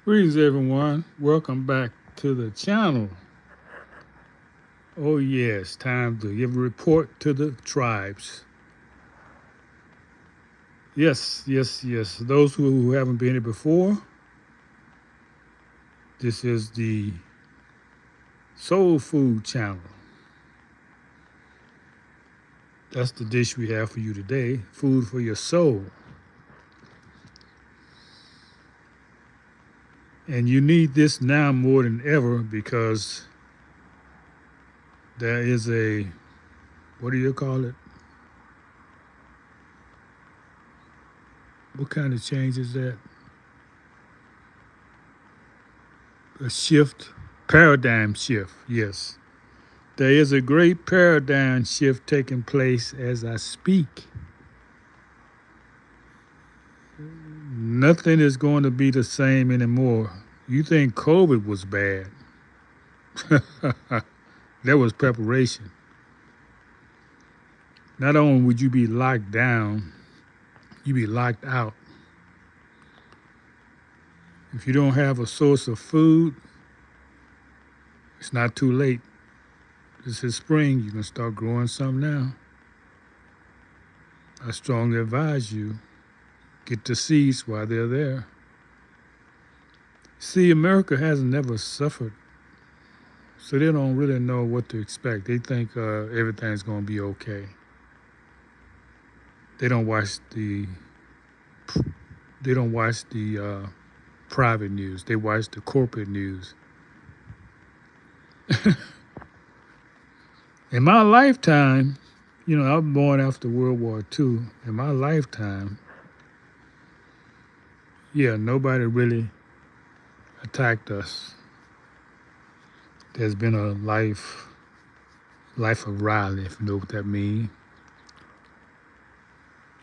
Greetings, everyone. Welcome back to the channel. Oh, yes, time to give a report to the tribes. Yes. Those who haven't been here before, this is the Soul Food channel. That's the dish we have for you today, food for your soul. And you need this now more than ever because there is what do you call it? What kind of change is that? A shift, paradigm shift, yes. There is a great paradigm shift taking place as I speak. Nothing is going to be the same anymore. You think COVID was bad? That was preparation. Not only would you be locked down, you'd be locked out. If you don't have a source of food, it's not too late. This is spring. You can start growing some now. I strongly advise you, get the seeds while they're there. See, America has never suffered, so they don't really know what to expect. They think everything's going to be okay. They don't watch the private news. They watch the corporate news. In my lifetime, I was born after World War II. In my lifetime, nobody really attacked us. There's been a life of Riley, if you know what that means.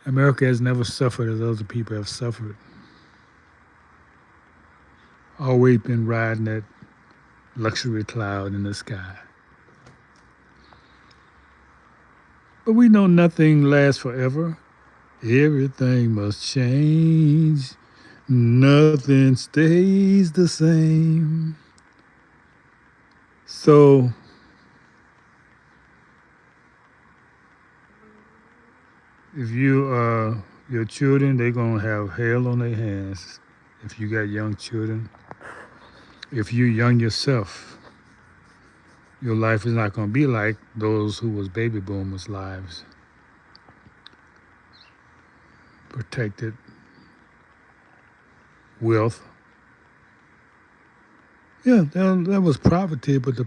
America has never suffered as other people have suffered. Always been riding that luxury cloud in the sky. But we know nothing lasts forever. Everything must change. Nothing stays the same. So, if your children, they're going to have hell on their hands. If you got young children, if you're young yourself, your life is not going to be like those who was baby boomers' lives. Protected, wealth. Yeah, that was poverty, but the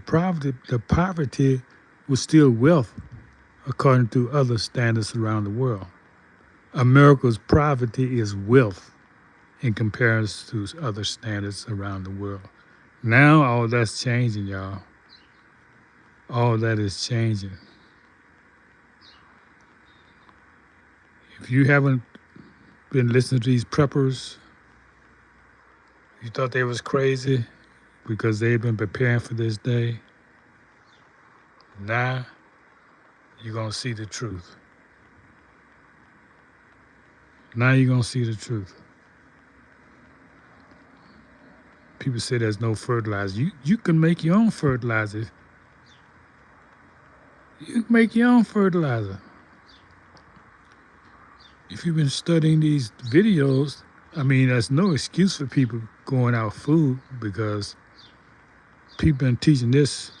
poverty was still wealth according to other standards around the world. America's poverty is wealth in comparison to other standards around the world. Now all that's changing, y'all. All that is changing. If you haven't been listening to these preppers, you thought they was crazy because they've been preparing for this day. Now you're going to see the truth. Now you're going to see the truth. People say there's no fertilizer. You can make your own fertilizer. You can make your own fertilizer. If you've been studying these videos, there's no excuse for people going out food because people been teaching this.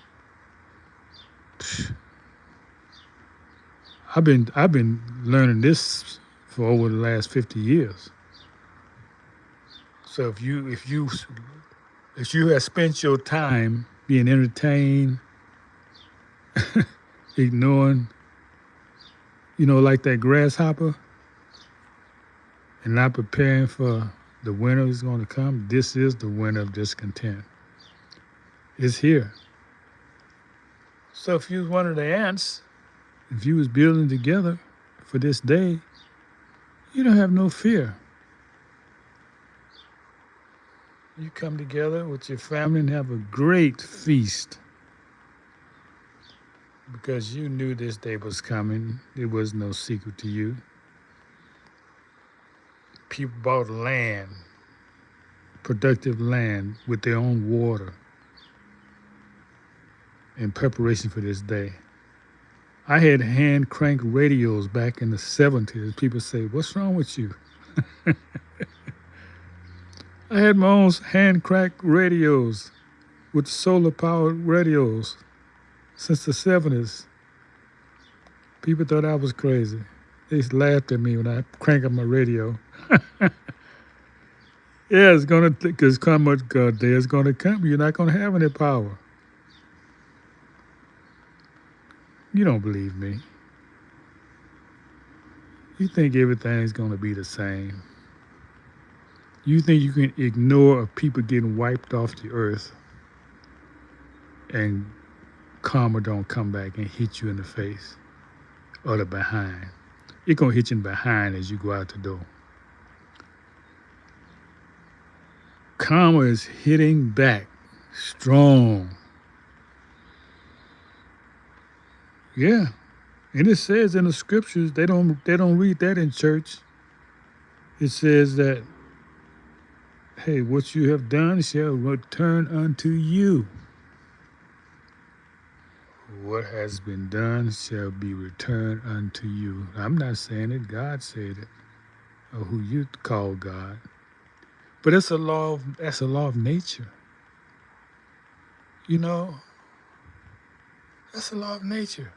I've been learning this for over the last 50 years. So if you have spent your time being entertained, ignoring, like that grasshopper, and not preparing for the winter is going to come, this is the winter of discontent. It's here. So if you was one of the ants, if you was building together for this day, you don't have no fear. You come together with your family and have a great feast because you knew this day was coming. It was no secret to you. People bought land productive land with their own water in preparation for this day. I had hand crank radios back in the 70s. People say, "What's wrong with you?" I had my own hand crank radios with solar powered radios since the 70s. People thought I was crazy. They laughed at me when I crank up my radio. Yeah, it's gonna because day is gonna come. You're not gonna have any power. You don't believe me. You think everything's gonna be the same. You think you can ignore people getting wiped off the earth and karma don't come back and hit you in the face or the behind. It's gonna hit you in the behind as you go out the door. Karma is hitting back strong. Yeah. And it says in the scriptures, they don't read that in church. It says that, hey, what you have done shall return unto you. What has been done shall be returned unto you. I'm not saying it, God said it, or who you call God. But that's a law of nature. You know, that's a law of nature.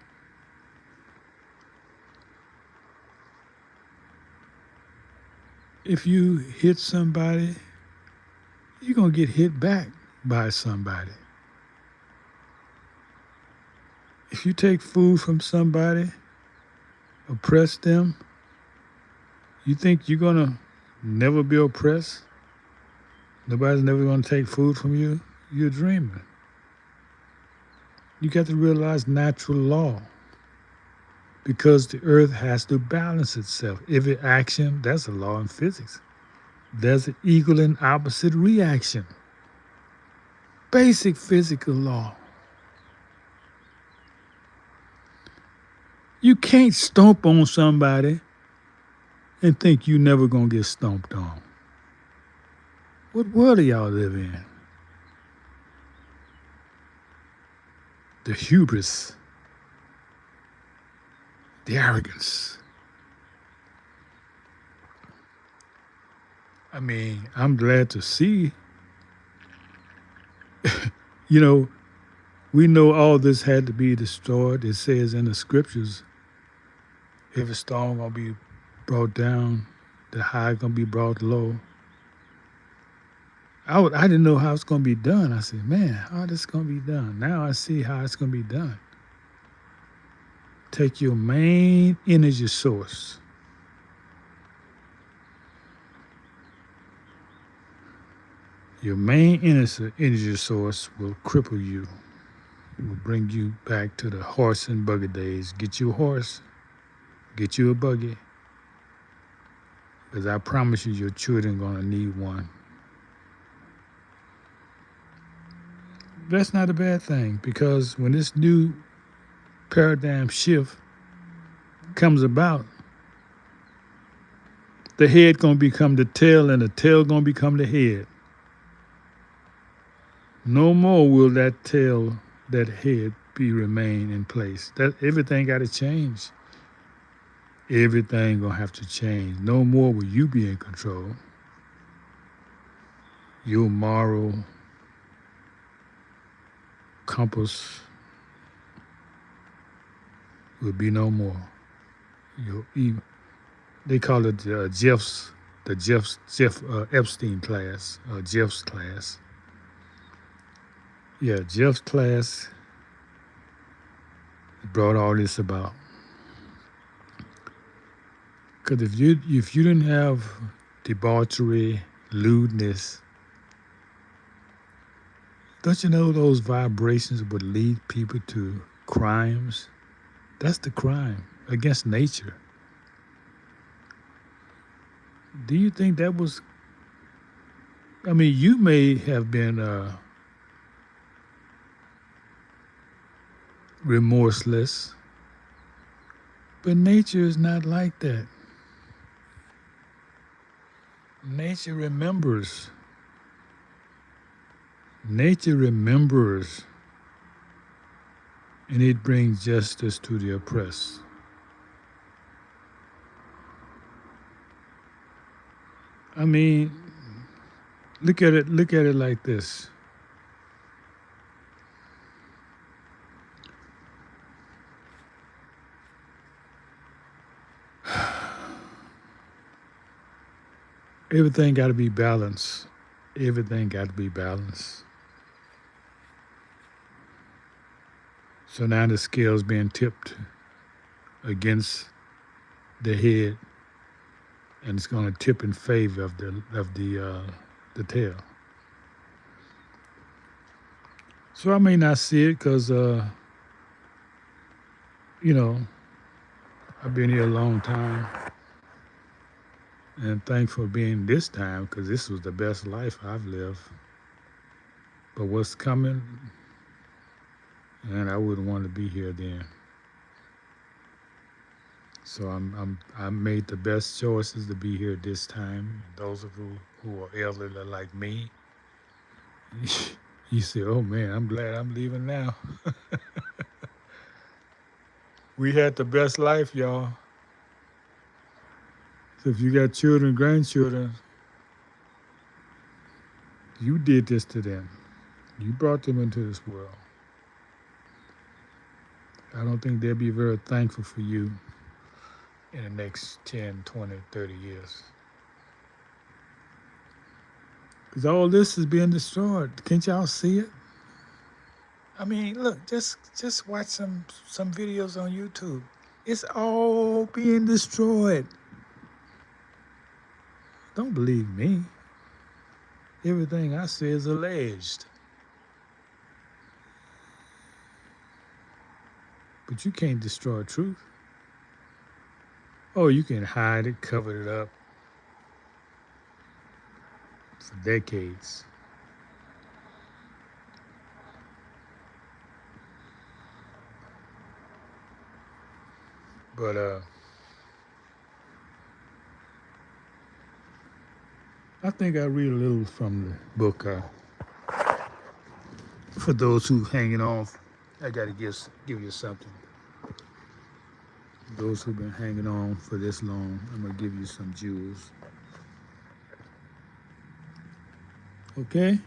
If you hit somebody, you're going to get hit back by somebody. If you take food from somebody, oppress them, you think you're going to never be oppressed? Nobody's never going to take food from you? You're dreaming. You got to realize natural law. Because the earth has to balance itself. Every action, that's a law in physics. There's an equal and opposite reaction. Basic physical law. You can't stomp on somebody and think you never gonna get stomped on. What world do y'all live in? The hubris. The arrogance. I mean, I'm glad to see. We know all this had to be destroyed. It says in the scriptures, every stone gonna be brought down, the high gonna be brought low. I didn't know how it's gonna be done. I said, man, how this gonna be done? Now I see how it's gonna be done. Take your main energy source. Your main energy source will cripple you. It will bring you back to the horse and buggy days. Get you a horse, get you a buggy. Because I promise you, your children are gonna need one. That's not a bad thing, because when this new paradigm shift comes about, the head gonna become the tail and the tail gonna become the head. No more will that head remain in place. That everything gotta change. Everything gonna have to change. No more will you be in control. Your moral compass will be no more. They call it Jeff Epstein class, Jeff's class. Yeah, Jeff's class brought all this about. Because if you didn't have debauchery, lewdness, don't you know those vibrations would lead people to crimes? That's the crime against nature. Do you think that was... I mean, you may have been remorseless, but nature is not like that. Nature remembers. Nature remembers, and it brings justice to the oppressed. I mean, look at it like this. Everything got to be balanced. Everything got to be balanced. So now the scale's being tipped against the head, and it's going to tip in favor of the tail. So I may not see it because you know, I've been here a long time, and thankful for being this time because this was the best life I've lived. But what's coming, and I wouldn't want to be here then. So I made the best choices to be here this time. Those of you who are elderly like me, you say, "Oh man, I'm glad I'm leaving now." We had the best life, y'all. So if you got children, grandchildren, you did this to them. You brought them into this world. I don't think they'll be very thankful for you in the next 10, 20, 30 years. Because all this is being destroyed. Can't y'all see it? I mean, look, just watch some videos on YouTube. It's all being destroyed. Don't believe me. Everything I say is alleged. But you can't destroy truth. Oh, you can hide it, cover it up for decades. But I think I read a little from the book. For those who hanging on, I gotta give you something. Those who've been hanging on for this long, I'm gonna give you some jewels. Okay?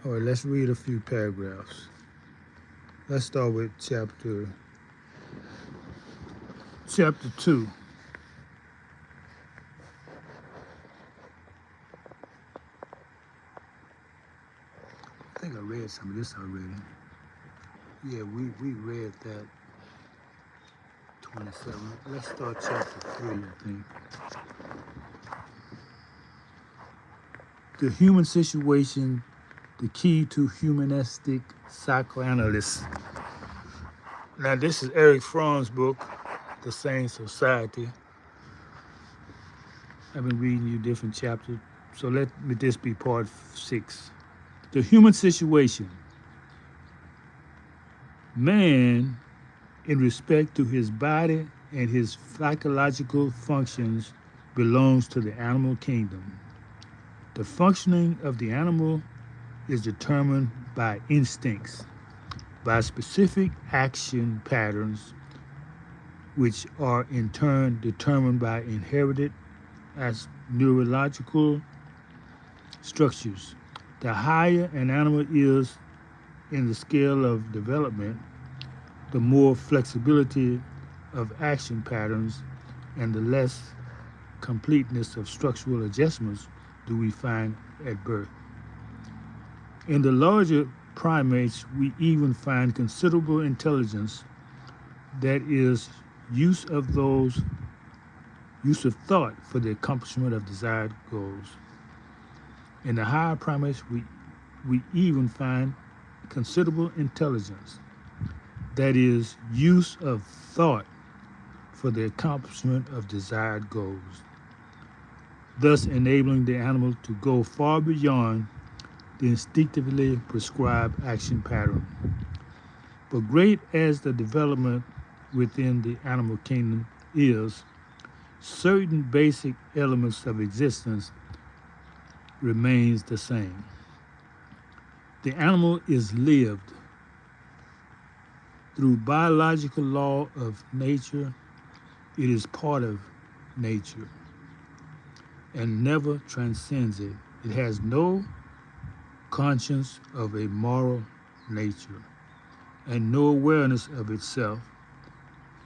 All right, let's read a few paragraphs. Let's start with chapter 2. I think I read some of this already. Yeah, we read that 27. Let's start chapter 3, I think. The human situation, the key to humanistic psychoanalysis. Now, this is Eric Fromm's book, The Sane Society. I've been reading you different chapters, so let this be part 6. The human situation. Man, in respect to his body and his psychological functions, belongs to the animal kingdom. The functioning of the animal is determined by instincts, by specific action patterns, which are in turn determined by inherited as neurological structures. The higher an animal is in the scale of development, the more flexibility of action patterns and the less completeness of structural adjustments do we find at birth. In the larger primates, we even find considerable intelligence, that is, use of thought for the accomplishment of desired goals. In the higher primates, we even find considerable intelligence, that is, use of thought for the accomplishment of desired goals, thus enabling the animal to go far beyond the instinctively prescribed action pattern. But great as the development within the animal kingdom is, certain basic elements of existence remains the same. The animal is lived through biological law of nature. It is part of nature and never transcends it. It has no conscience of a moral nature and no awareness of itself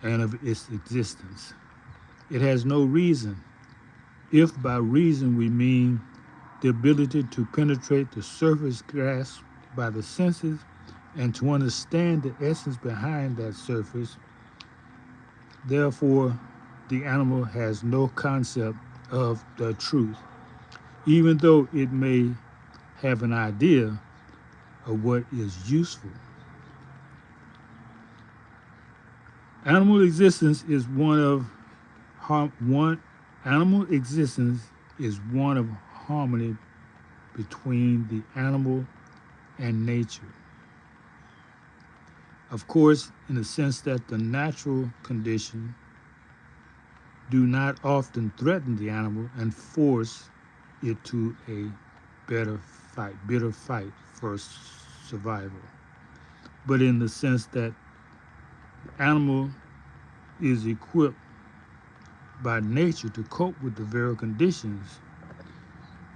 and of its existence. It has no reason, if by reason we mean the ability to penetrate the surface grasped by the senses and to understand the essence behind that surface. Therefore, the animal has no concept of the truth, even though it may have an idea of what is useful. Animal existence is animal existence is one of harmony between the animal and nature. Of course, in the sense that the natural condition do not often threaten the animal and force it to a bitter fight for survival. But in the sense that the animal is equipped by nature to cope with the very conditions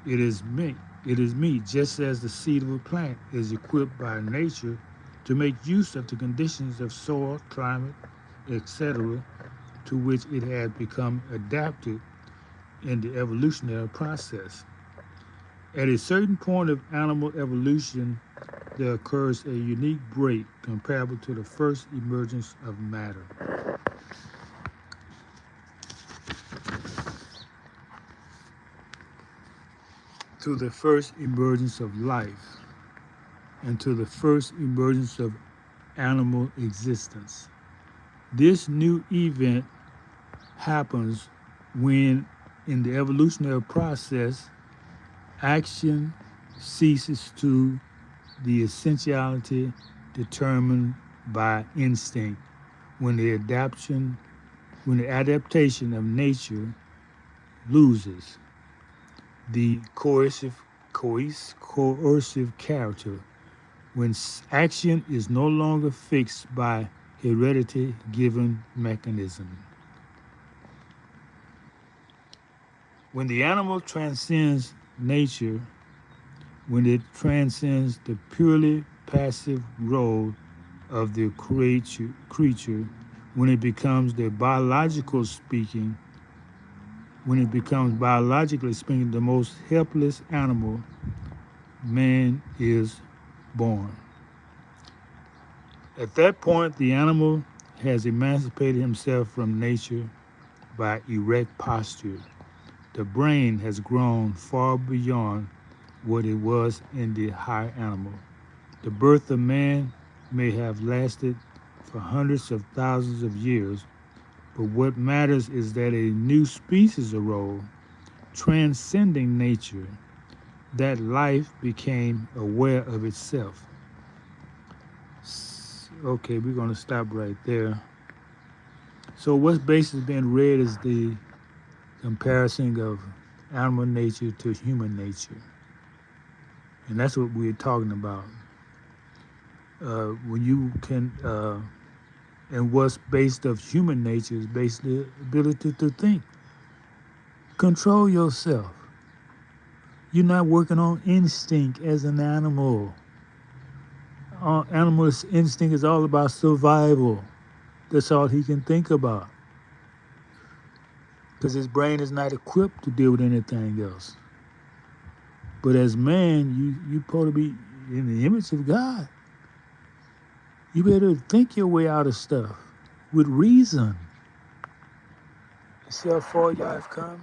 it is meat, just as the seed of a plant is equipped by nature to make use of the conditions of soil, climate, etc., to which it has become adapted in the evolutionary process. At a certain point of animal evolution, there occurs a unique break comparable to the first emergence of matter. To the first emergence of life and to the first emergence of animal existence. This new event happens when, in the evolutionary process, action ceases to the essentiality determined by instinct, when the adaptation of nature loses the coercive character, when action is no longer fixed by heredity given mechanism. When the animal transcends nature, when it transcends the purely passive role of the creature, when it becomes biologically speaking, the most helpless animal, man is born. At that point, the animal has emancipated himself from nature by erect posture. The brain has grown far beyond what it was in the higher animal. The birth of man may have lasted for hundreds of thousands of years, but what matters is that a new species arose, transcending nature. That life became aware of itself. Okay, we're going to stop right there. So what's basically being read is the comparison of animal nature to human nature. And that's what we're talking about. When you can, and what's based of human nature is basically the ability to think. Control yourself. You're not working on instinct as an animal. Animal instinct is all about survival. That's all he can think about. Because his brain is not equipped to deal with anything else. But as man, you're supposed to be in the image of God. You better think your way out of stuff with reason. You see how far y'all have come?